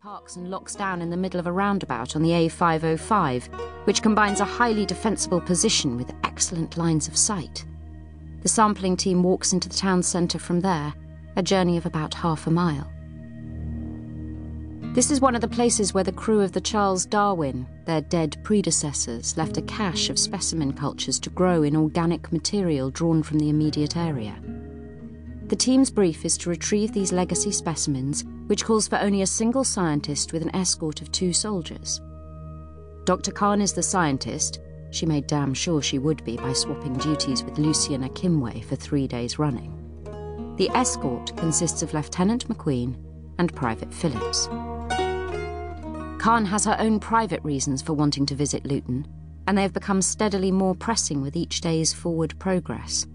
parks and locks down in the middle of a roundabout on the A505, which combines a highly defensible position with excellent lines of sight. The sampling team walks into the town centre from there, a journey of about half a mile. This is one of the places where the crew of the Charles Darwin, their dead predecessors, left a cache of specimen cultures to grow in organic material drawn from the immediate area. The team's brief is to retrieve these legacy specimens, which calls for only a single scientist with an escort of 2 soldiers. Dr. Khan is the scientist. She made damn sure she would be by swapping duties with Lucien Akimwe for 3 days running. The escort consists of Lieutenant McQueen and Private Phillips. Khan has her own private reasons for wanting to visit Luton, and they have become steadily more pressing with each day's forward progress.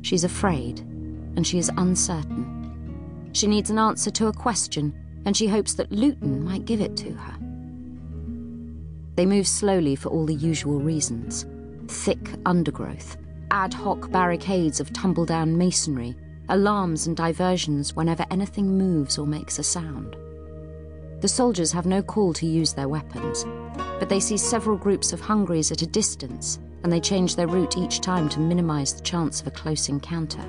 She's afraid, and she is uncertain. She needs an answer to a question, and she hopes that Luton might give it to her. They move slowly for all the usual reasons. Thick undergrowth, ad hoc barricades of tumble-down masonry, alarms and diversions whenever anything moves or makes a sound. The soldiers have no call to use their weapons, but they see several groups of hungries at a distance, and they change their route each time to minimize the chance of a close encounter.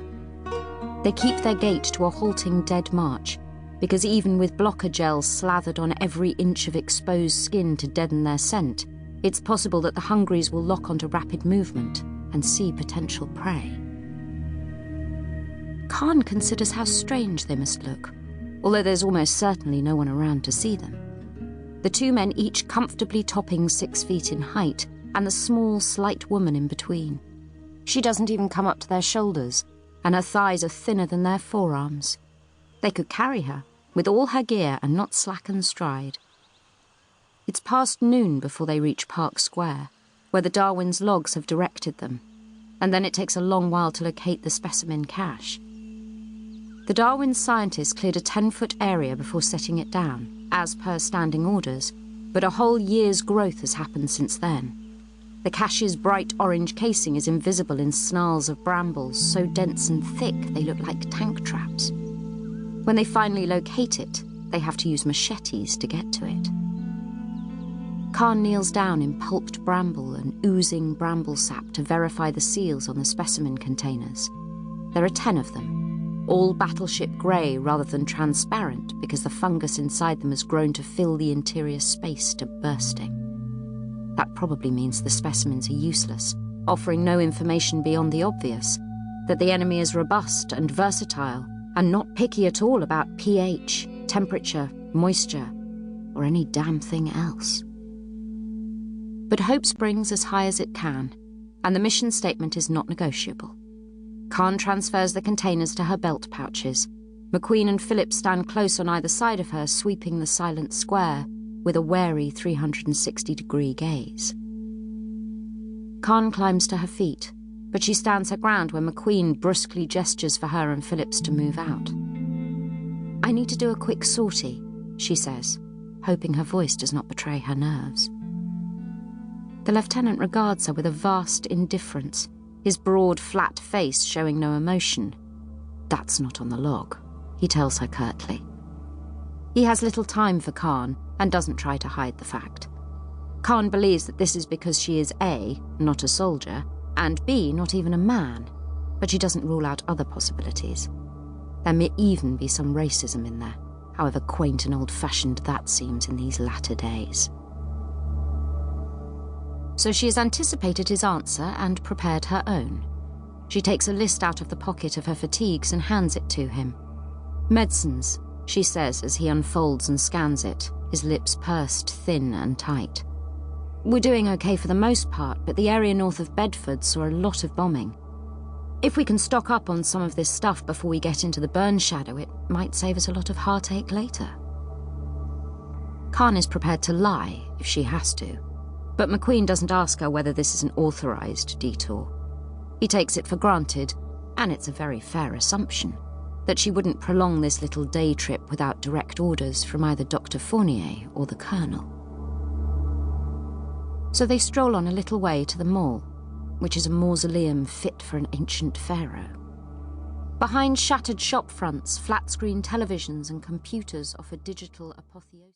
They keep their gait to a halting dead march, because even with blocker gel slathered on every inch of exposed skin to deaden their scent, it's possible that the hungries will lock onto rapid movement and see potential prey. Khan considers how strange they must look, although there's almost certainly no one around to see them. The 2 men each comfortably topping 6 feet in height, and the small, slight woman in between. She doesn't even come up to their shoulders, and her thighs are thinner than their forearms. They could carry her, with all her gear, and not slacken stride. It's past noon before they reach Park Square, where the Darwin's logs have directed them, and then it takes a long while to locate the specimen cache. The Darwin scientists cleared a 10-foot area before setting it down, as per standing orders, but a whole year's growth has happened since then. The cache's bright orange casing is invisible in snarls of brambles so dense and thick they look like tank traps. When they finally locate it, they have to use machetes to get to it. Khan kneels down in pulped bramble and oozing bramble sap to verify the seals on the specimen containers. There are 10 of them, all battleship grey rather than transparent because the fungus inside them has grown to fill the interior space to bursting. That probably means the specimens are useless, offering no information beyond the obvious, that the enemy is robust and versatile, and not picky at all about pH, temperature, moisture, or any damn thing else. But hope springs as high as it can, and the mission statement is not negotiable. Khan transfers the containers to her belt pouches. McQueen and Phillips stand close on either side of her, sweeping the silent square with a wary 360-degree gaze. Khan climbs to her feet, but she stands her ground when McQueen brusquely gestures for her and Phillips to move out. "I need to do a quick sortie," she says, hoping her voice does not betray her nerves. The lieutenant regards her with a vast indifference, his broad, flat face showing no emotion. "That's not on the log," he tells her curtly. He has little time for Khan and doesn't try to hide the fact. Khan believes that this is because she is A, not a soldier, and B, not even a man, but she doesn't rule out other possibilities. There may even be some racism in there, however quaint and old-fashioned that seems in these latter days. So she has anticipated his answer and prepared her own. She takes a list out of the pocket of her fatigues and hands it to him. "Medicines," she says as he unfolds and scans it, his lips pursed thin and tight. "We're doing okay for the most part, but the area north of Bedford saw a lot of bombing. If we can stock up on some of this stuff before we get into the burn shadow, it might save us a lot of heartache later." Khan is prepared to lie if she has to, but McQueen doesn't ask her whether this is an authorized detour. He takes it for granted, and it's a very fair assumption, that she wouldn't prolong this little day trip without direct orders from either Dr. Fournier or the Colonel. So they stroll on a little way to the mall, which is a mausoleum fit for an ancient pharaoh. Behind shattered shop fronts, flat-screen televisions and computers offer digital apotheosis.